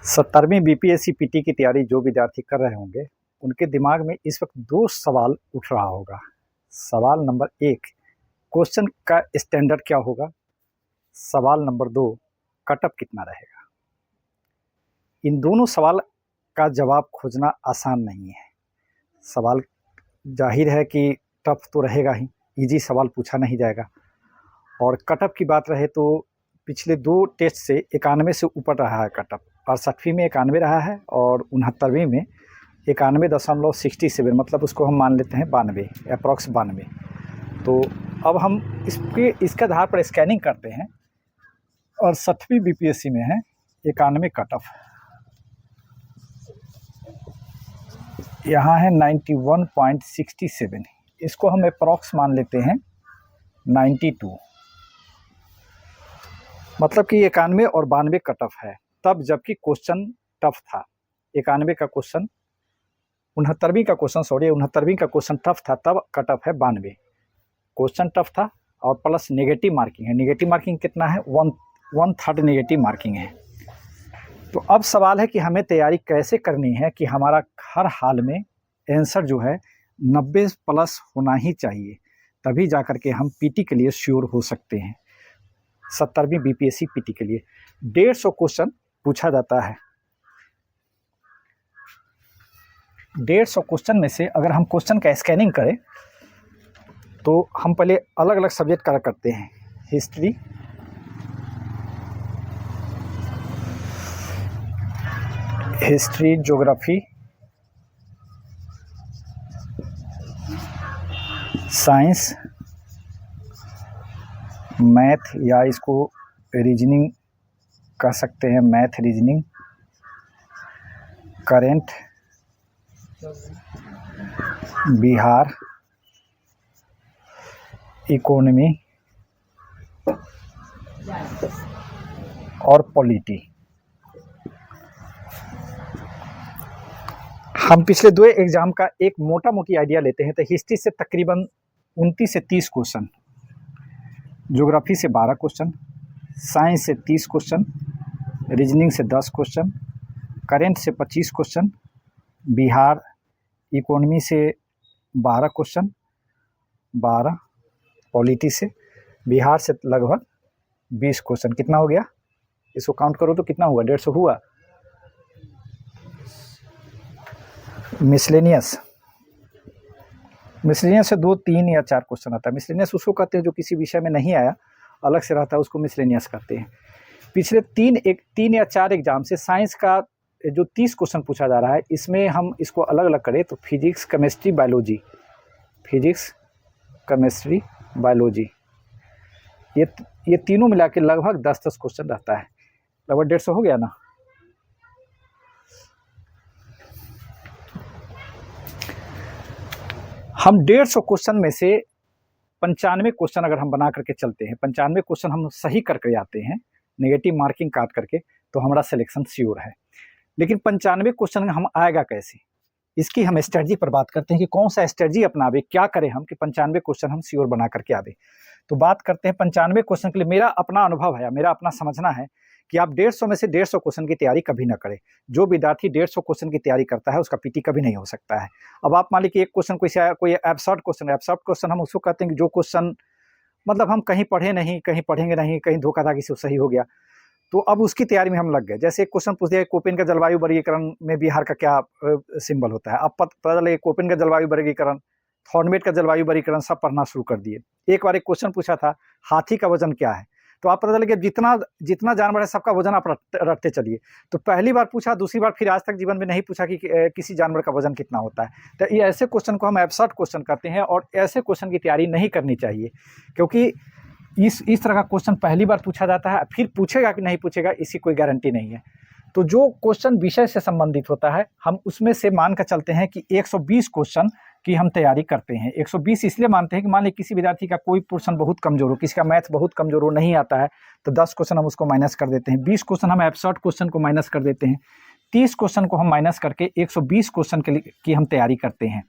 17वीं BPSC PT की तैयारी जो विद्यार्थी कर रहे होंगे उनके दिमाग में इस वक्त दो सवाल उठ रहा होगा। सवाल नंबर 1, क्वेश्चन का स्टैंडर्ड क्या होगा। सवाल नंबर 2, कटअप कितना रहेगा। इन दोनों सवाल का जवाब खोजना आसान नहीं है। सवाल जाहिर है कि टफ तो रहेगा ही, इजी सवाल पूछा नहीं जाएगा। और कटअप की बात रहे तो पिछले 2 टेस्ट से 91 से ऊपर रहा है कटअप। 68वीं में 91 रहा है और 69वीं में 91.67, मतलब उसको हम मान लेते हैं 92, अप्रॉक्स 92। तो अब हम इसके आधार पर स्कैनिंग करते हैं और 7वीं बीपीएससी में है 91 कटअप, यहाँ है 91.67, इसको हम अप्रॉक्स मान लेते हैं 92, मतलब कि 91 और 92 कटअप है तब, जबकि क्वेश्चन टफ था। 91 का क्वेश्चन 69वीं का क्वेश्चन 69वीं का क्वेश्चन टफ था, तब कटअप है 92। क्वेश्चन टफ था और प्लस नेगेटिव मार्किंग है। नेगेटिव मार्किंग कितना है? 1/3 नेगेटिव मार्किंग है। तो अब सवाल है कि हमें तैयारी कैसे करनी है कि हमारा हर हाल में आंसर जो है 90+ होना ही चाहिए, तभी जाकर के हम पीटी के लिए श्योर हो सकते हैं। 17वीं बीपीएससी पीटी के लिए 150 क्वेश्चन पूछा जाता है। 150 क्वेश्चन में से अगर हम क्वेश्चन का स्कैनिंग करें तो हम पहले अलग अलग सब्जेक्ट करा करते हैं। हिस्ट्री, ज्योग्राफी, साइंस, मैथ, या इसको रीजनिंग कह सकते हैं, math reasoning, current, Bihar, economy और पॉलिटी। हम पिछले 2 एग्जाम का एक मोटा मोटी आइडिया लेते हैं तो हिस्ट्री से तकरीबन 29 से 30 क्वेश्चन, ज्योग्राफी से 12 क्वेश्चन, साइंस से 30 क्वेश्चन, रीजनिंग से 10 क्वेश्चन, करेंट से 25 क्वेश्चन, बिहार इकोनॉमी से 12 क्वेश्चन, 12 पॉलिटी से, बिहार से लगभग 20 क्वेश्चन। कितना हो गया? इसको काउंट करो तो कितना हुआ? 150 हुआ। मिसलेनियस से 2, 3 या 4 क्वेश्चन आता है। मिसलेनियस उसको कहते हैं जो किसी विषय में नहीं आया, अलग से रहता है, उसको मिसलेनियस कहते हैं। पिछले 3 या 4 एग्जाम से साइंस का जो 30 क्वेश्चन पूछा जा रहा है, इसमें हम इसको अलग अलग करें तो फिजिक्स, केमिस्ट्री, बायोलॉजी, ये तीनों मिला के लगभग 10-10 क्वेश्चन रहता है। लगभग 150 हो गया ना। हम 150 क्वेश्चन में से 95 क्वेश्चन अगर हम बना करके चलते हैं, 95 क्वेश्चन हम सही करके आते हैं, नेगेटिव मार्किंग काट करके, तो हमारा सिलेक्शन श्योर है। लेकिन 95 क्वेश्चन हम आएगा कैसे, इसकी हम स्ट्रेटजी पर बात करते हैं कि कौन सा स्ट्रेटजी अपनावे, क्या करें हम कि 95 क्वेश्चन हम श्योर बना करके आवे। तो बात करते हैं 95 क्वेश्चन के लिए। मेरा अपना अनुभव है, मेरा अपना समझना है कि आप 150 में से 150 क्वेश्चन की तैयारी कभी ना करें। जो विद्यार्थी 150 क्वेश्चन की तैयारी करता है उसका पीटी कभी नहीं हो सकता है। अब आप मान लीजिए एक क्वेश्चन कोई एब्सर्ड क्वेश्चन हम उसको कहते हैं कि जो क्वेश्चन मतलब हम कहीं पढ़े नहीं, कहीं पढ़ेंगे नहीं, कहीं धोखाधड़ी से सही हो गया, तो अब उसकी तैयारी में हम लग गए। जैसे एक क्वेश्चन पूछ दिया, कोपेन का जलवायु वर्गीकरण में बिहार का क्या सिंबल होता है। अब पता चले कोपेन का जलवायु वर्गीकरण, थॉर्नमेट का जलवायु वर्गीकरण, सब पढ़ना शुरू कर दिए। एक बार एक क्वेश्चन पूछा था, हाथी का वजन क्या है, तो आप पता चले कि जितना जानवर है सबका वजन आप रखते चलिए। तो पहली बार पूछा, दूसरी बार, फिर आज तक जीवन में नहीं पूछा कि किसी जानवर का वजन कितना होता है। तो ये ऐसे क्वेश्चन को हम एब्सर्ड क्वेश्चन करते हैं और ऐसे क्वेश्चन की तैयारी नहीं करनी चाहिए, क्योंकि इस तरह का क्वेश्चन पहली बार पूछा जाता है, फिर पूछेगा कि नहीं पूछेगा इसकी कोई गारंटी नहीं है। तो जो क्वेश्चन विषय से संबंधित होता है, हम उसमें से मान कर चलते हैं कि 120 क्वेश्चन की हम तैयारी करते हैं। 120 इसलिए मानते हैं कि मान लीजिए किसी विद्यार्थी का कोई पोर्शन बहुत कमजोर हो, किसी का मैथ बहुत कमजोर हो, नहीं आता है, तो 10 क्वेश्चन हम उसको माइनस कर देते हैं, 20 क्वेश्चन हम एब्सर्ड क्वेश्चन को माइनस कर देते हैं, 30 क्वेश्चन को हम माइनस करके 120 क्वेश्चन की हम तैयारी करते हैं।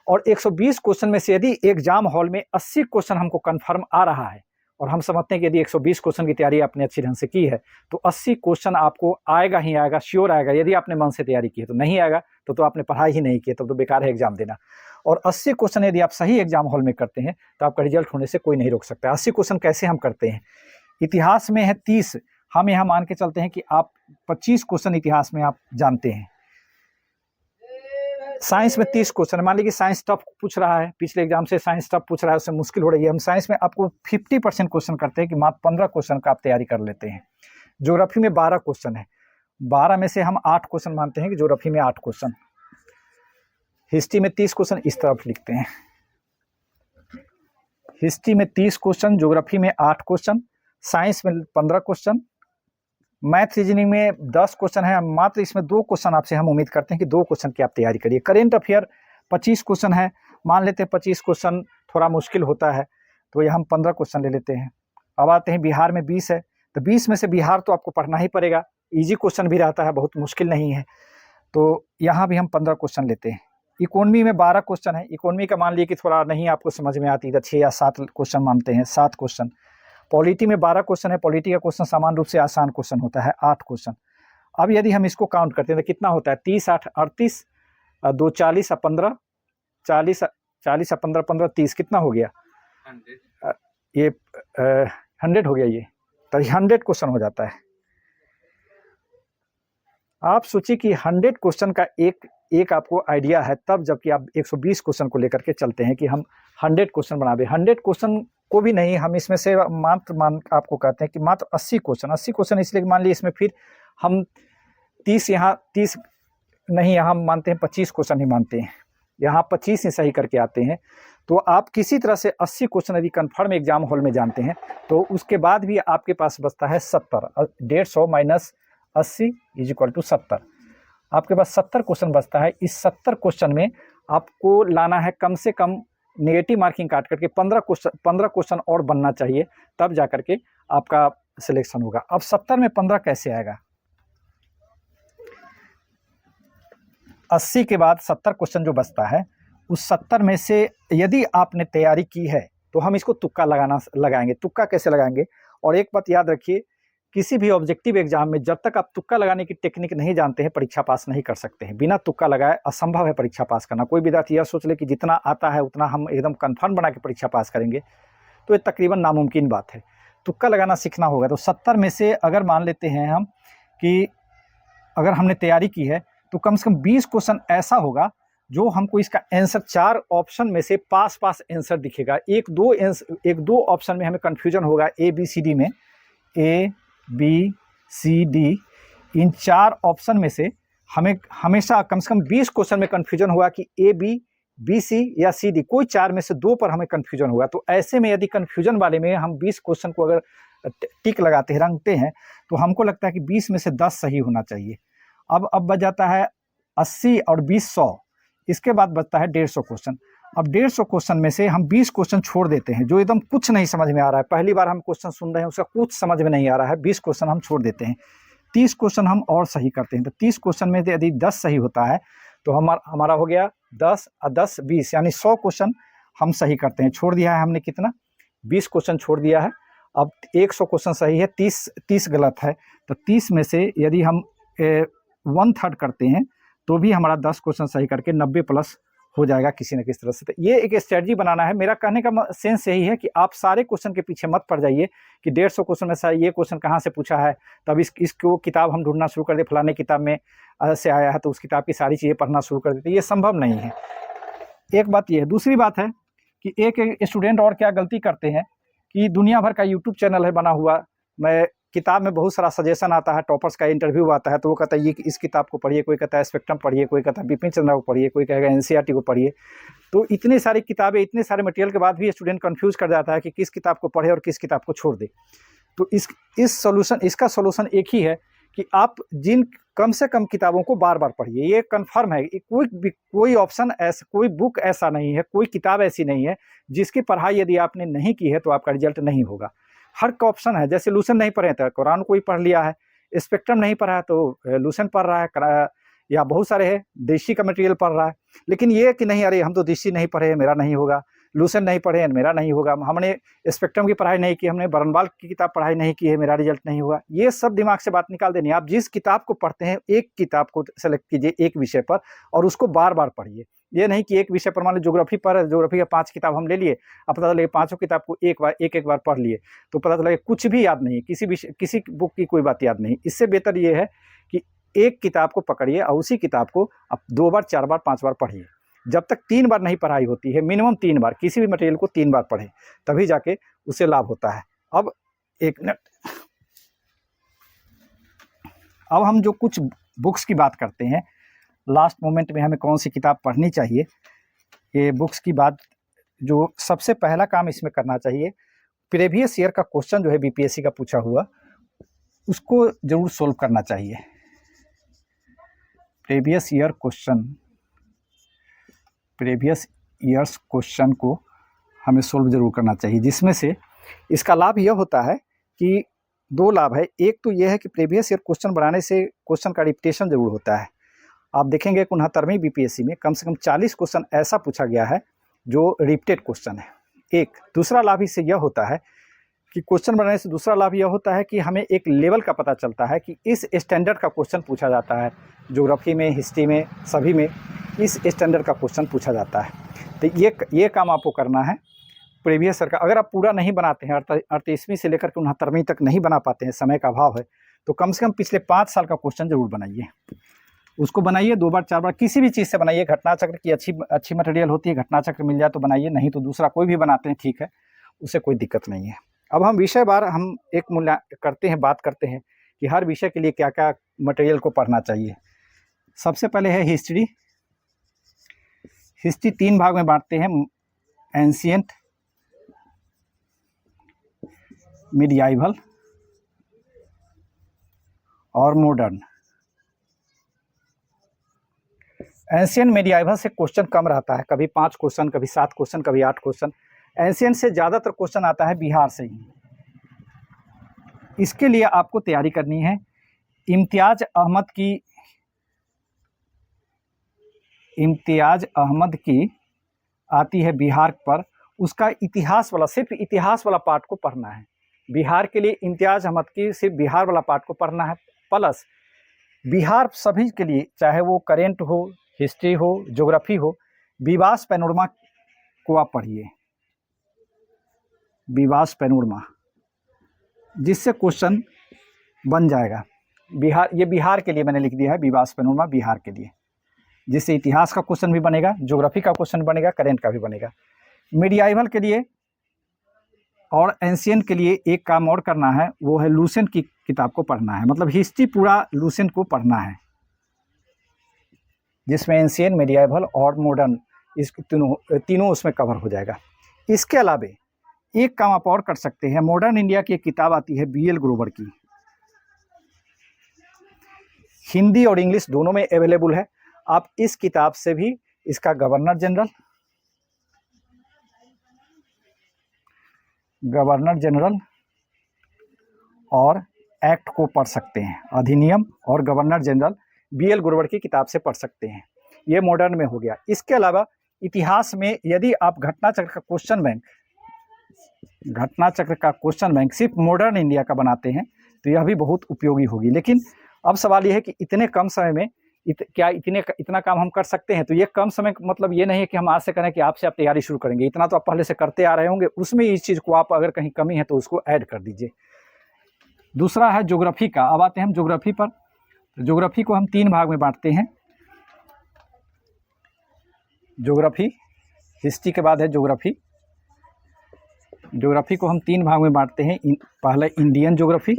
और 120 क्वेश्चन में से यदि एग्जाम हॉल में 80 क्वेश्चन हमको कन्फर्म आ रहा है और हम समझते हैं कि यदि 120 क्वेश्चन की तैयारी आपने अच्छी ढंग से की है तो 80 क्वेश्चन आपको आएगा ही आएगा, श्योर आएगा। यदि आपने मन से तैयारी की है, तो नहीं आएगा तो आपने पढ़ाई ही नहीं की, तो बेकार है एग्जाम देना। और 80 क्वेश्चन यदि आप सही एग्जाम हॉल में करते हैं तो आपका रिजल्ट होने से कोई नहीं रोक सकता। 80 क्वेश्चन कैसे हम करते हैं? इतिहास में है 30, हम यहाँ मान के चलते हैं कि आप 25 क्वेश्चन इतिहास में आप जानते हैं। साइंस में 30 क्वेश्चन, मान लीजिए साइंस टफ पूछ रहा है, पिछले एग्जाम से साइंस टफ पूछ रहा है, उससे मुश्किल हो रही है, हम साइंस में आपको 50% क्वेश्चन करते हैं कि मात्र 15 क्वेश्चन का आप तैयारी कर लेते हैं। ज्योग्राफी में 12 क्वेश्चन है, 12 में से हम 8 क्वेश्चन मानते हैं कि ज्योग्राफी में 8 क्वेश्चन। हिस्ट्री में 30 क्वेश्चन इस तरफ लिखते हैं, हिस्ट्री में 30 क्वेश्चन, ज्योग्राफी में 8 क्वेश्चन, साइंस में 15 क्वेश्चन, मैथ रीजनिंग में 10 क्वेश्चन है, मात्र इसमें 2 क्वेश्चन आपसे हम उम्मीद करते हैं कि 2 क्वेश्चन की आप तैयारी करिए। करेंट अफेयर 25 क्वेश्चन है, मान लेते हैं 25 क्वेश्चन थोड़ा मुश्किल होता है तो ये हम 15 क्वेश्चन ले लेते हैं। अब आते हैं बिहार में 20 है, तो 20 में से बिहार तो आपको पढ़ना ही पड़ेगा, ईजी क्वेश्चन भी रहता है, बहुत मुश्किल नहीं है, तो यहाँ भी हम 15 क्वेश्चन लेते हैं। इकोनॉमी में 12 क्वेश्चन है, इकोनॉमी का मान लीजिए कि थोड़ा नहीं आपको समझ में आती, इधर 6 या 7 क्वेश्चन मानते हैं, 7 क्वेश्चन। पॉलिटी में 12 क्वेश्चन है, पॉलिटी का क्वेश्चन सामान्य रूप से आसान क्वेश्चन होता है, 8 क्वेश्चन। अब यदि हम इसको काउंट करते हैं तो कितना होता है? 30 8 38, 2 40 और 15, 40 40 और 15 15 30, कितना हो गया? 100। ये 100 हो गया, ये तो 100 क्वेश्चन हो जाता है। आप सोचिए कि 100 क्वेश्चन का एक आपको आइडिया है तब, जबकि आप 120 क्वेश्चन को लेकर के चलते हैं कि हम 100 क्वेश्चन बना दें। 100 क्वेश्चन को भी नहीं, हम इसमें से आपको कहते हैं कि मात्र 80 क्वेश्चन। 80 क्वेश्चन इसलिए मान लीजिए इसमें फिर हम 30 यहाँ 30 नहीं, यहाँ हम मानते हैं 25 क्वेश्चन ही मानते हैं, यहाँ 25 ही सही करके आते हैं। तो आप किसी तरह से 80 क्वेश्चन यदि कन्फर्म एग्जाम हॉल में जानते हैं तो उसके बाद भी आपके पास बचता है 70। 150 माइनस 80 इज इक्वल टू 70। आपके पास 70 क्वेश्चन बचता है। इस 70 क्वेश्चन में आपको लाना है कम से कम नेगेटिव मार्किंग काट करके 15 क्वेश्चन और बनना चाहिए, तब जा करके आपका सिलेक्शन होगा। अब 70 में 15 कैसे आएगा? 80 के बाद 70 क्वेश्चन जो बचता है, उस 70 में से यदि आपने तैयारी की है तो हम इसको तुक्का लगाएंगे। तुक्का कैसे लगाएंगे? और एक बात याद रखिए, किसी भी ऑब्जेक्टिव एग्जाम में जब तक आप तुक्का लगाने की टेक्निक नहीं जानते हैं, परीक्षा पास नहीं कर सकते हैं। बिना तुक्का लगाए असंभव है परीक्षा पास करना। कोई विद्यार्थी यह सोच ले कि जितना आता है उतना हम एकदम कन्फर्म बना के परीक्षा पास करेंगे, तो ये तकरीबन नामुमकिन बात है। तुक्का लगाना सीखना होगा। तो 70 में से अगर मान लेते हैं हम कि अगर हमने तैयारी की है तो कम से कम 20 क्वेश्चन ऐसा होगा जो हमको इसका आंसर 4 ऑप्शन में से पास आंसर दिखेगा। एक दो ऑप्शन में हमें कन्फ्यूजन होगा, ए बी सी डी में, ए बी सी डी, इन 4 ऑप्शन में से हमें हमेशा कम से कम 20 क्वेश्चन में कन्फ्यूजन होगा कि ए बी सी या सी डी, कोई 4 में से 2 पर हमें कन्फ्यूजन होगा। तो ऐसे में यदि कन्फ्यूजन वाले में हम 20 क्वेश्चन को अगर टिक लगाते हैं, रंगते हैं, तो हमको लगता है कि 20 में से 10 सही होना चाहिए। अब बच जाता है 80 और 20 100, इसके बाद बचता है 150 क्वेश्चन। अब 150 क्वेश्चन में से हम 20 क्वेश्चन छोड़ देते हैं, जो एकदम कुछ नहीं समझ में आ रहा है, पहली बार हम क्वेश्चन सुन रहे हैं, उसका कुछ समझ में नहीं आ रहा है, 20 क्वेश्चन हम छोड़ देते हैं। 30 क्वेश्चन हम और सही करते हैं। तो 30 क्वेश्चन में यदि 10 सही होता है तो हमारा हो गया 10 और 10 20, यानी 100 क्वेश्चन हम सही करते हैं। छोड़ दिया है हमने कितना? 20 क्वेश्चन छोड़ दिया है। अब 100 क्वेश्चन सही है, 30 गलत है। तो 30 में से यदि हम 1/3 करते हैं तो भी हमारा 10 क्वेश्चन सही करके 90 प्लस हो जाएगा किसी न किसी तरह से। तो ये एक स्ट्रेटजी बनाना है। मेरा कहने का सेंस यही है कि आप सारे क्वेश्चन के पीछे मत पड़ जाइए कि 150 क्वेश्चन में से ये क्वेश्चन कहाँ से पूछा है, तब इसको किताब हम ढूंढना शुरू कर दे, फलाने किताब में से आया है तो उस किताब की सारी चीज़ें पढ़ना शुरू कर देते। ये संभव नहीं है। एक बात ये है। दूसरी बात है कि एक स्टूडेंट और क्या गलती करते हैं कि दुनिया भर का यूट्यूब चैनल है बना हुआ, मैं किताब में बहुत सारा सजेशन आता है, टॉपर्स का इंटरव्यू आता है, तो वो कहता है ये इस किताब को पढ़िए, कोई कहता है स्पेक्ट्रम पढ़िए, कोई कहता है बिपिन चंद्रा को पढ़िए, कोई कहेगा एनसीईआरटी को पढ़िए। तो इतनी सारी किताबें, इतने सारे मटेरियल के बाद भी स्टूडेंट कंफ्यूज कर जाता है कि किस किताब को पढ़े और किस किताब को छोड़ दे। तो इसका सोल्यूशन एक ही है कि आप कम से कम किताबों को बार बार पढ़िए। ये कन्फर्म है, कोई ऑप्शन ऐसा, कोई बुक ऐसा नहीं है, कोई किताब ऐसी नहीं है जिसकी पढ़ाई यदि आपने नहीं की है तो आपका रिजल्ट नहीं होगा। हर का ऑप्शन है। जैसे लूसेंट नहीं पढ़े तो कुरान को ही पढ़ लिया है, स्पेक्ट्रम नहीं पढ़ा है तो लूसेंट पढ़ रहा है, या बहुत सारे है देशी का मटेरियल पढ़ रहा है। लेकिन ये कि नहीं, अरे हम तो देशी नहीं पढ़े, मेरा नहीं होगा। लूसेंट नहीं पढ़े मेरा नहीं होगा, हमने स्पेक्ट्रम की पढ़ाई नहीं की, हमने बर्नबाल की किताब पढ़ाई नहीं की है, मेरा रिजल्ट नहीं हुआ। ये सब दिमाग से बात निकाल देनी। आप जिस किताब को पढ़ते हैं, एक किताब को सेलेक्ट कीजिए एक विषय पर और उसको बार बार पढ़िए। ये नहीं कि एक विषय पर, मान लो ज्योग्राफी पर, ज्योग्राफी का 5 किताब हम ले लिए, अब पता चला पाँचों किताब को एक बार पढ़ लिए तो पता चला कुछ भी याद नहीं, किसी बुक की कोई बात याद नहीं। इससे बेहतर ये है कि एक किताब को पकड़िए और उसी किताब को आप 2 बार 4 बार 5 बार पढ़िए। जब तक 3 बार नहीं पढ़ाई होती है, मिनिमम 3 बार किसी भी मटेरियल को 3 बार पढ़ें, तभी जाके उससे लाभ होता है। अब एक मिनट, अब हम जो कुछ बुक्स की बात करते हैं, लास्ट मोमेंट में हमें कौन सी किताब पढ़नी चाहिए, ये बुक्स की बात, जो सबसे पहला काम इसमें करना चाहिए, प्रीवियस ईयर का क्वेश्चन जो है बीपीएससी का पूछा हुआ, उसको जरूर सोल्व करना चाहिए। प्रीवियस ईयर्स क्वेश्चन को हमें सोल्व जरूर करना चाहिए, जिसमें से इसका लाभ यह होता है कि 2 लाभ है। एक तो यह है कि प्रीवियस ईयर क्वेश्चन बनाने से क्वेश्चन का रिपीटेशन जरूर होता है। आप देखेंगे 69वीं बीपीएससी में कम से कम 40 क्वेश्चन ऐसा पूछा गया है जो रिपीटेड क्वेश्चन है। एक दूसरा लाभ इससे यह होता है कि क्वेश्चन बनाने से दूसरा लाभ यह होता है कि हमें एक लेवल का पता चलता है कि इस स्टैंडर्ड का क्वेश्चन पूछा जाता है। ज्योग्राफी में, हिस्ट्री में, सभी में इस स्टैंडर्ड का क्वेश्चन पूछा जाता है। तो ये काम आपको करना है प्रीवियस ईयर का। अगर आप पूरा नहीं बनाते हैं, 38वीं से लेकर के 69वीं तक नहीं बना पाते हैं, समय का अभाव है, तो कम से कम पिछले 5 साल का क्वेश्चन जरूर बनाइए। उसको बनाइए 2 बार 4 बार, किसी भी चीज़ से बनाइए। घटना चक्र की अच्छी मटेरियल होती है, घटना चक्र मिल जाए तो बनाइए, नहीं तो दूसरा कोई भी बनाते हैं, ठीक है, उससे कोई दिक्कत नहीं है। अब हम विषय बार हम एक बात करते हैं कि हर विषय के लिए क्या क्या मटेरियल को पढ़ना चाहिए। सबसे पहले है हिस्ट्री। हिस्ट्री 3 भाग में बांटते हैं, एंशिएंट, मिडियाइवल और मॉडर्न। एंशिएंट मिडियाइवल से क्वेश्चन कम रहता है, कभी 5 क्वेश्चन, कभी 7 क्वेश्चन, कभी 8 क्वेश्चन। एंशिएंट से ज़्यादातर क्वेश्चन आता है बिहार से ही। इसके लिए आपको तैयारी करनी है। इम्तियाज अहमद की आती है बिहार पर, उसका इतिहास वाला, सिर्फ इतिहास वाला पार्ट को पढ़ना है। बिहार के लिए इम्तियाज अहमद की सिर्फ बिहार वाला पार्ट को पढ़ना है, प्लस बिहार सभी के लिए, चाहे वो करेंट हो, हिस्ट्री हो, ज्योग्राफी हो, विवास पैनोरमा को आप पढ़िए। विवास पैनोरमा, जिससे क्वेश्चन बन जाएगा। बिहार के लिए मैंने लिख दिया है विवास पैनोरमा, बिहार के लिए, जिससे इतिहास का क्वेश्चन भी बनेगा, ज्योग्राफी का क्वेश्चन बनेगा, करेंट का भी बनेगा। मिडियाइवल के लिए और एंशिएंट के लिए एक काम और करना है, वो है लूसेंट की किताब को पढ़ना है। मतलब हिस्ट्री पूरा लूसेंट को पढ़ना है, जिसमें एंशिएंट, मिडियाइवल और मॉडर्न, इस तीनों उसमें कवर हो जाएगा। इसके अलावा एक काम आप और कर सकते हैं, मॉडर्न इंडिया की एक किताब आती है BL ग्रोवर की, हिंदी और इंग्लिश दोनों में अवेलेबल है। आप इस किताब से भी इसका गवर्नर जनरल और एक्ट को पढ़ सकते हैं। अधिनियम और गवर्नर जनरल BL ग्रोवर की किताब से पढ़ सकते हैं। ये मॉडर्न में हो गया। इसके अलावा इतिहास में यदि आप घटना चक्र का क्वेश्चन बैंक सिर्फ मॉडर्न इंडिया का बनाते हैं तो यह भी बहुत उपयोगी होगी। लेकिन अब सवाल यह है कि इतने कम समय में इतना काम हम कर सकते हैं? तो ये कम समय मतलब ये नहीं है कि हम आज से करें कि आपसे आप तैयारी शुरू करेंगे, इतना तो आप पहले से करते आ रहे होंगे, उसमें इस चीज़ को आप अगर कहीं कमी है तो उसको ऐड कर दीजिए। दूसरा है ज्योग्राफी का। अब आते हैं हम ज्योग्राफी पर। ज्योग्राफी को हम 3 भाग में बांटते हैं। ज्योग्राफी, हिस्ट्री के बाद है ज्योग्राफी। ज्योग्राफी को हम 3 भाग में बांटते हैं। पहला इंडियन ज्योग्राफी,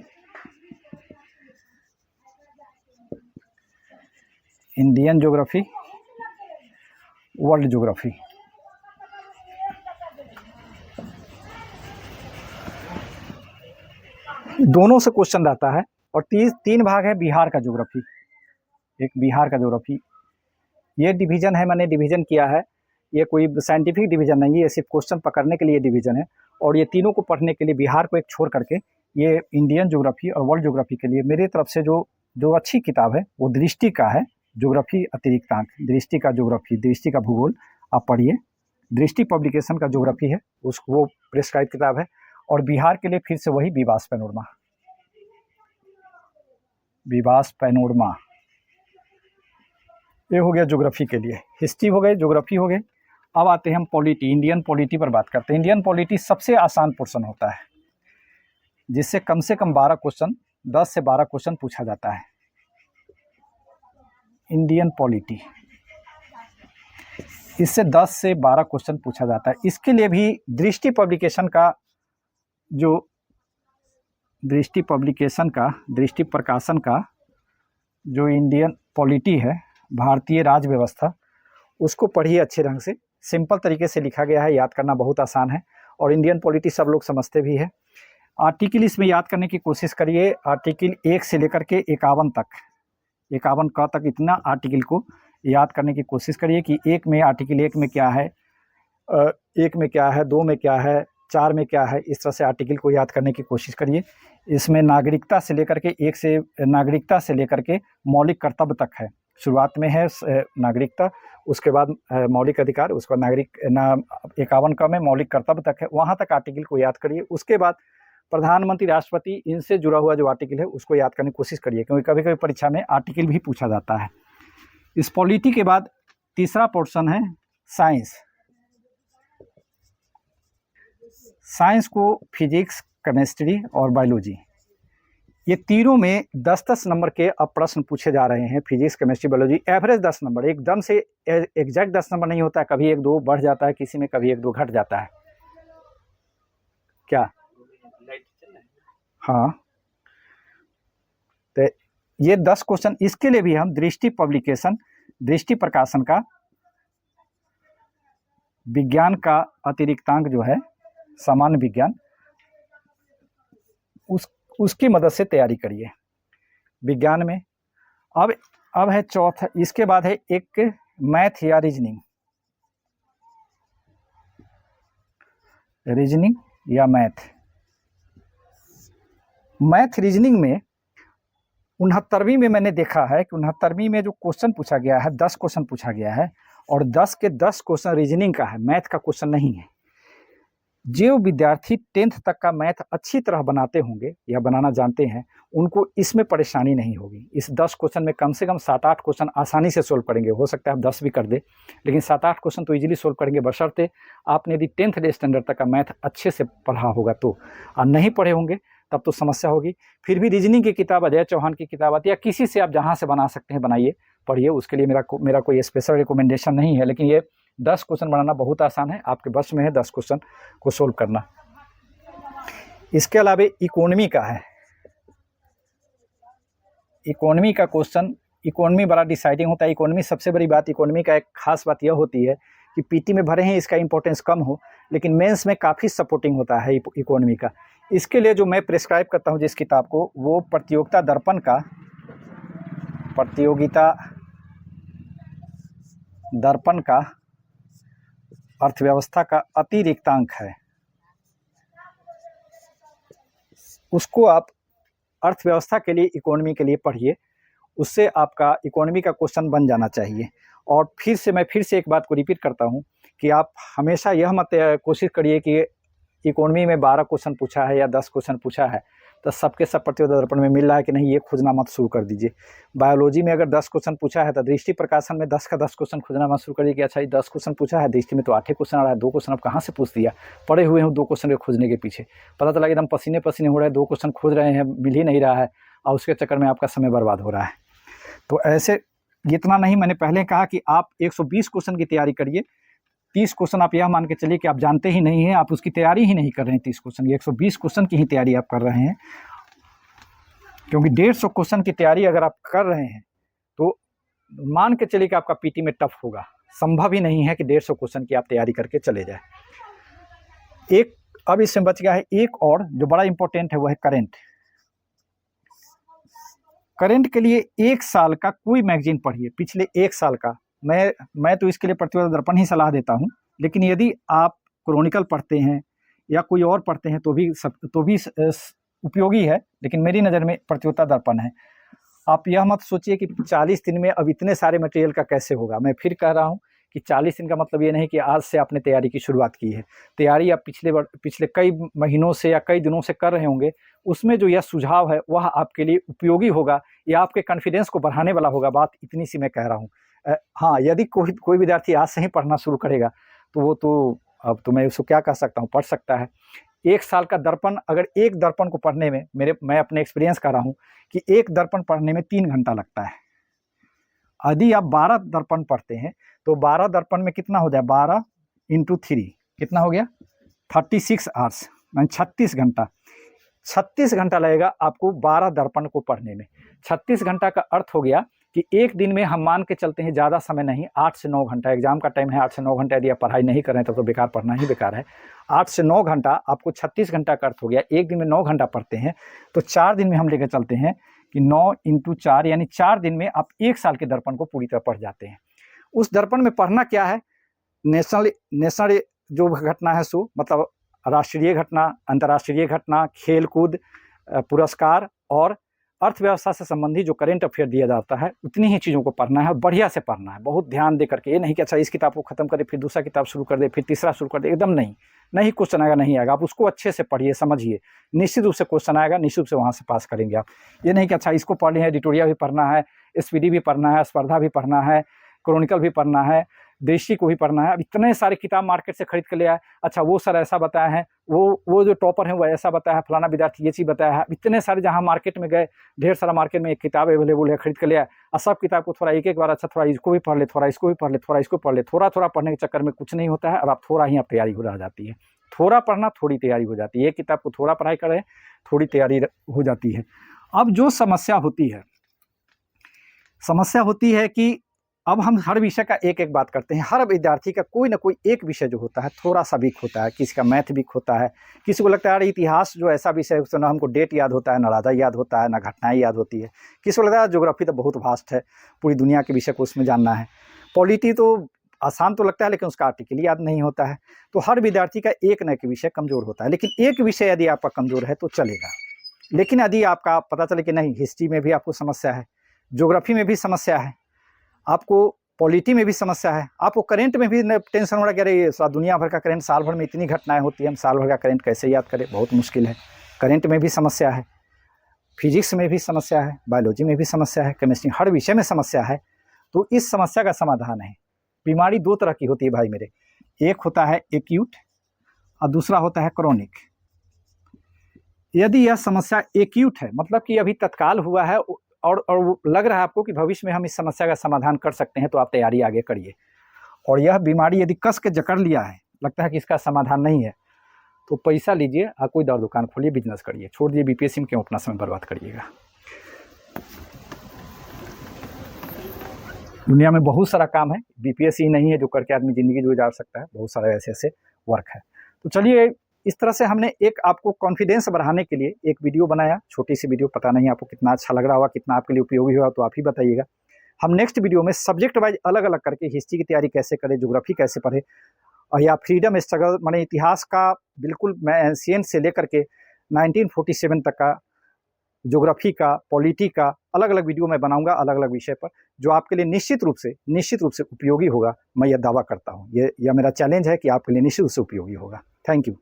वर्ल्ड ज्योग्राफी। दोनों से क्वेश्चन रहता है। और 3 भाग है बिहार का ज्योग्राफी। एक बिहार का ज्योग्राफी, ये डिवीज़न है, मैंने डिवीज़न किया है, ये कोई साइंटिफिक डिवीज़न नहीं है, ये सिर्फ क्वेश्चन पकड़ने के लिए डिवीज़न है। और ये तीनों को पढ़ने के लिए बिहार को एक छोड़ करके ये इंडियन ज्योग्राफी और वर्ल्ड ज्योग्राफी के लिए मेरी तरफ से जो अच्छी किताब है वो दृष्टि का है, ज्योग्राफी अतिरिक्तांक, दृष्टि का ज्योग्राफी, दृष्टि का भूगोल आप पढ़िए। दृष्टि पब्लिकेशन का ज्योग्राफी है, वो प्रेस्क्राइब किताब है। और बिहार के लिए फिर से वही विवास पैनोरमा, विवास पैनोरमा, ये हो गया ज्योग्राफी के लिए। हिस्ट्री हो गए, ज्योग्राफी हो गए। अब आते हैं हम पॉलिटी, इंडियन पॉलिटी पर बात करते हैं। इंडियन पॉलिटी सबसे आसान पोर्शन होता है, जिससे कम से कम 12 क्वेश्चन, 10 से 12 क्वेश्चन पूछा जाता है। इंडियन पॉलिटी, इससे 10 से 12 क्वेश्चन पूछा जाता है। इसके लिए भी दृष्टि पब्लिकेशन का जो दृष्टि प्रकाशन का जो इंडियन पॉलिटी है, भारतीय राज व्यवस्था, उसको पढ़िए अच्छे ढंग से। सिंपल तरीके से लिखा गया है, याद करना बहुत आसान है। और इंडियन पॉलिटी सब लोग समझते भी है। आर्टिकल इसमें याद करने की कोशिश करिए। आर्टिकल 1 से लेकर के 51 तक, 51 का तक इतना आर्टिकल को याद करने की कोशिश करिए कि एक में, आर्टिकल 1 में क्या है, 1 में क्या है, 2 में क्या है, 4 में क्या है। इस तरह से आर्टिकल को याद करने की कोशिश करिए। इसमें नागरिकता से लेकर के नागरिकता से लेकर के मौलिक कर्तव्य तक है। शुरुआत में है नागरिकता, उसके बाद मौलिक अधिकार, उसके बाद 51 का में मौलिक कर्तव्य तक है, वहाँ तक आर्टिकल को याद करिए। उसके बाद प्रधानमंत्री, राष्ट्रपति, इनसे जुड़ा हुआ जो आर्टिकल है उसको याद करने की कोशिश करिए, क्योंकि कभी कभी परीक्षा में आर्टिकल भी पूछा जाता है। इस पॉलिटी के बाद तीसरा पोर्शन है साइंस। साइंस को फिजिक्स, केमिस्ट्री और बायोलॉजी, ये तीनों में 10-10 नंबर के अब प्रश्न पूछे जा रहे हैं। Physics, chemistry, biology, average 10 number, एकदम से एग्जैक्ट 10 नंबर नहीं होता है। कभी 1-2 बढ़ जाता है किसी में, कभी 1-2 घट जाता है। क्या? हाँ, तो ये 10 क्वेश्चन, इसके लिए भी हम दृष्टि प्रकाशन का विज्ञान का अतिरिक्तांक जो है, सामान्य विज्ञान, उसकी मदद से तैयारी करिए विज्ञान में। अब है चौथा, इसके बाद है एक मैथ या रीजनिंग या मैथ रीजनिंग में 69वीं में मैंने देखा है कि 69वीं में जो क्वेश्चन पूछा गया है, 10 क्वेश्चन पूछा गया है, और 10 के 10 क्वेश्चन रीजनिंग का है, मैथ का क्वेश्चन नहीं है। जो विद्यार्थी 10th तक का मैथ अच्छी तरह बनाते होंगे या बनाना जानते हैं, उनको इसमें परेशानी नहीं होगी। इस 10 क्वेश्चन में कम से कम 7-8 क्वेश्चन आसानी से सोल्व करेंगे। हो सकता है आप 10 भी कर दे, लेकिन 7-8 क्वेश्चन तो इजीली सोल्व करेंगे, बशर्ते आपने यदि 10th स्टैंडर्ड तक का मैथ अच्छे से पढ़ा होगा तो। और नहीं पढ़े होंगे तब तो समस्या होगी। फिर भी रीजनिंग की किताब, अजय चौहान की किताब आती है, या किसी से आप जहाँ से बना सकते हैं बनाइए, पढ़िए। उसके लिए मेरा कोई स्पेशल रिकमेंडेशन नहीं है, लेकिन ये 10 क्वेश्चन बनाना बहुत आसान है, आपके बस में है 10 क्वेश्चन को सोल्व करना। इसके अलावा इकोनॉमी का है। इकोनॉमी का क्वेश्चन, इकोनॉमी बड़ा डिसाइडिंग होता है। इकोनॉमी, सबसे बड़ी बात इकोनॉमी का एक खास बात यह होती है कि पीटी में भरे हैं इसका इंपॉर्टेंस कम हो, लेकिन मेंस में काफ़ी सपोर्टिंग होता है इकोनॉमी का। इसके लिए जो मैं प्रिस्क्राइब करता हूँ जिस किताब को, वो प्रतियोगिता दर्पण का अर्थव्यवस्था का अतिरिक्तांक है। उसको आप अर्थव्यवस्था के लिए, इकोनॉमी के लिए पढ़िए, उससे आपका इकोनॉमी का क्वेश्चन बन जाना चाहिए। और मैं फिर से एक बात को रिपीट करता हूँ कि आप हमेशा यह मत कोशिश करिए कि इकोनॉमी में 12 क्वेश्चन पूछा है या 10 क्वेश्चन पूछा है तो सबके सब प्रतियोगिता दर्पण में मिल रहा है कि नहीं, ये खोजना मत शुरू कर दीजिए। बायोलॉजी में अगर 10 क्वेश्चन पूछा है तो दृष्टि प्रकाशन में 10 का 10 क्वेश्चन खोजना मत शुरू करिए कि अच्छा ये 10 क्वेश्चन पूछा है, दृष्टि में तो 8 क्वेश्चन आ रहा है, 2 क्वेश्चन अब कहाँ से पूछ दिया। पढ़े हुए हैं 2 क्वेश्चन के खोजने के पीछे, पता चला एकदम पसीने पसीने हो रहे हैं, 2 क्वेश्चन खोज रहे हैं, मिल ही नहीं रहा है, और उसके चक्कर में आपका समय बर्बाद हो रहा है। तो ऐसे इतना नहीं, मैंने पहले कहा कि आप 120 क्वेश्चन की तैयारी करिए। 30 क्वेश्चन आप यह मान के चलिए कि आप जानते ही नहीं हैं, आप उसकी तैयारी ही नहीं कर रहे हैं। 30 क्वेश्चन, 120 क्वेश्चन की ही तैयारी आप कर रहे हैं, क्योंकि 150 क्वेश्चन की तैयारी अगर आप कर रहे हैं तो मान के चलिए कि आपका पीटी में टफ होगा। संभव ही नहीं है कि 150 क्वेश्चन की आप तैयारी करके चले जाए। एक अब इसमें बच गया है एक और जो बड़ा इंपॉर्टेंट है, वो है करंट। करंट के लिए 1 साल का कोई मैगजीन पढ़िए, पिछले 1 साल का। मैं तो इसके लिए प्रतियोगिता दर्पण ही सलाह देता हूँ, लेकिन यदि आप क्रॉनिकल पढ़ते हैं या कोई और पढ़ते हैं तो भी उपयोगी है, लेकिन मेरी नज़र में प्रतियोगिता दर्पण है। आप यह मत सोचिए कि 40 दिन में अब इतने सारे मटेरियल का कैसे होगा। मैं फिर कह रहा हूँ कि 40 दिन का मतलब ये नहीं कि आज से आपने तैयारी की शुरुआत की है। तैयारी आप पिछले कई महीनों से या कई दिनों से कर रहे होंगे। उसमें जो यह सुझाव है वह आपके लिए उपयोगी होगा, या आपके कॉन्फिडेंस को बढ़ाने वाला होगा। बात इतनी सी मैं कह रहा हूँ। हाँ, यदि कोई विद्यार्थी आज से ही पढ़ना शुरू करेगा तो वो तो अब तो मैं उसको क्या कह सकता हूँ, पढ़ सकता है। 1 साल का दर्पण, अगर एक दर्पण को पढ़ने में मैं अपने एक्सपीरियंस कर रहा हूँ कि एक दर्पण पढ़ने में 3 घंटा लगता है। यदि आप 12 दर्पण पढ़ते हैं तो 12 दर्पण में कितना हो जाए, 12 × 3 कितना हो गया, 36 आवर्स, यानी 36 घंटा। 36 घंटा लगेगा आपको 12 दर्पण को पढ़ने में। 36 घंटा का अर्थ हो गया कि एक दिन में हम मान के चलते हैं, ज़्यादा समय नहीं, 8 से 9 घंटा एग्जाम का टाइम है। 8 से 9 घंटा यदि आप पढ़ाई नहीं कर रहे हैं तब तो बेकार, पढ़ना ही बेकार है। 8 से 9 घंटा आपको 36 घंटा का अर्थ हो गया। एक दिन में 9 घंटा पढ़ते हैं तो 4 दिन में हम लेकर चलते हैं कि 9 × 4 यानी 4 दिन में आप 1 साल के दर्पण को पूरी तरह पढ़ जाते हैं। उस दर्पण में पढ़ना क्या है, नेशनल जो घटना है सो मतलब राष्ट्रीय घटना, अंतर्राष्ट्रीय घटना, खेलकूद, पुरस्कार और अर्थव्यवस्था से संबंधी जो करेंट अफेयर दिया जाता है, उतनी ही चीज़ों को पढ़ना है और बढ़िया से पढ़ना है, बहुत ध्यान दे करके। ये नहीं कि अच्छा इस किताब को खत्म करे फिर दूसरा किताब शुरू कर दे, फिर तीसरा शुरू कर दे, एकदम नहीं क्वेश्चन आएगा, नहीं आएगा। आप उसको अच्छे से पढ़िए, समझिए, निश्चित रूप से क्वेश्चन आएगा, निश्चित रूप से वहाँ से पास करेंगे आप। ये नहीं कि अच्छा इसको पढ़ लें, एडिटोरियल भी पढ़ना है, SPD भी पढ़ना है, स्पर्धा भी पढ़ना है, क्रॉनिकल भी पढ़ना है, दृष्टि को भी पढ़ना है। अब इतने सारे किताब मार्केट से खरीद कर ले आए, अच्छा वो सर ऐसा बताया है, वो जो टॉपर है वो ऐसा बताया है, फलाना विद्यार्थी ये चीज़ बताया है। इतने सारे जहाँ मार्केट में गए, ढेर सारा मार्केट में एक किताब अवेलेबल है, खरीद कर ले आए, और सब किताब को थोड़ा एक बार अच्छा थोड़ा इसको भी पढ़ ले, थोड़ा इसको भी पढ़ ले, थोड़ा इसको पढ़ ले, थोड़ा पढ़ने के चक्कर में कुछ नहीं होता है। अब आप थोड़ा ही आप तैयारी हो रह जाती है। थोड़ा पढ़ना, थोड़ी तैयारी हो जाती है। एक किताब को थोड़ा पढ़ाई करें, थोड़ी तैयारी हो जाती है। अब जो समस्या होती है कि अब हम हर विषय का एक बात करते हैं। हर विद्यार्थी का कोई ना कोई एक विषय जो होता है थोड़ा सा वीक होता है। किसी का मैथ वीक होता है, किसी को लगता है यार इतिहास जो ऐसा विषय है उससे ना हमको डेट याद होता है, ना राजा याद होता है, ना घटनाएं याद होती है। किसी को लगता है ज्योग्राफी तो बहुत वास्ट है, पूरी दुनिया के विषय को उसमें जानना है। पॉलिटी तो आसान तो लगता है लेकिन उसका आर्टिकल याद नहीं होता है। तो हर विद्यार्थी का एक न एक विषय कमज़ोर होता है, लेकिन एक विषय यदि आपका कमज़ोर है तो चलेगा। लेकिन यदि आपका पता चले कि नहीं, हिस्ट्री में भी आपको समस्या है, ज्योग्राफी में भी समस्या है, आपको पॉलिटी में भी समस्या है, आपको करंट में भी टेंशन हो रहा है कि अरे दुनिया भर का करंट, साल भर में इतनी घटनाएं होती हैं, हम साल भर का करंट कैसे याद करें, बहुत मुश्किल है। करंट में भी समस्या है, फिजिक्स में भी समस्या है, बायोलॉजी में भी समस्या है, केमिस्ट्री, हर विषय में समस्या है। तो इस समस्या का समाधान है। बीमारी 2 तरह की होती है भाई मेरे, एक होता है एक्यूट और दूसरा होता है क्रॉनिक। यदि यह समस्या एक्यूट है, मतलब कि अभी तत्काल हुआ है और लग रहा है आपको कि भविष्य में हम इस समस्या का समाधान कर सकते हैं, तो आप तैयारी आगे करिए। और यह बीमारी यदि कस के जकड़ लिया है, लगता है कि इसका समाधान नहीं है, तो पैसा लीजिए और कोई दवा दुकान खोलिए, बिजनेस करिए, छोड़ दिए BPSC में क्यों अपना समय बर्बाद करिएगा। दुनिया में बहुत सारा काम है, BPSC ही नहीं है जो करके आदमी ज़िंदगी गुजार सकता है, बहुत सारे ऐसे वर्क है। तो चलिए, इस तरह से हमने एक आपको कॉन्फिडेंस बढ़ाने के लिए एक वीडियो बनाया, छोटी सी वीडियो, पता नहीं आपको कितना अच्छा लग रहा होगा, कितना आपके लिए उपयोगी होगा, तो आप ही बताइएगा। हम नेक्स्ट वीडियो में सब्जेक्ट वाइज अलग अलग करके हिस्ट्री की तैयारी कैसे करें, ज्योग्राफी कैसे पढ़े, और या फ्रीडम स्ट्रगल माने इतिहास का बिल्कुल मैं एंशिएंट से लेकर के 1947 तक का, ज्योग्राफी का, पॉलिटी का अलग अलग वीडियो मैं बनाऊंगा अलग अलग विषय पर, जो आपके लिए निश्चित रूप से उपयोगी होगा। मैं यह दावा करता हूँ, यह मेरा चैलेंज है कि आपके लिए निश्चित रूप से उपयोगी होगा। Thank you.